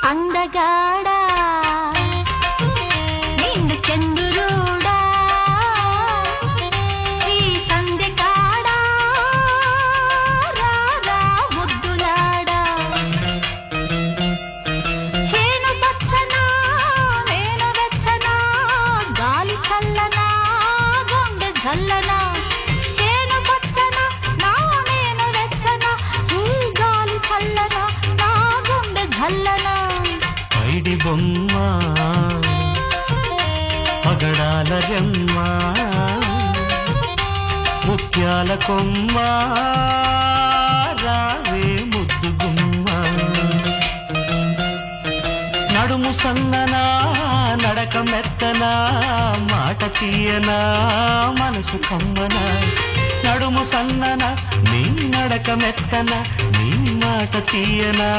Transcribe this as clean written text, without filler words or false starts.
అందగాడా నిండు చంద్రుడా ఈ సంధ్య కాడా రారా ముద్దులాడా చేను పచ్చనా నేను వెచ్చనా గాలి చల్లనా గుండె జల్లనా చేను పచ్చనా నేను వెచ్చనా ఈ గాలి చల్లనా నా గుండె జల్లనా పైడి బొమ్మ పగడాల రెమ్మ ముత్యాల కొమ్మ రావే ముద్దు గుమ్మ నడుము సన్ననా నడక మెత్తనా మాట తీయనా మనసు కమ్మనా నడుము సన్ననా నీ నడక మెత్తనా నీ మాట తీయనా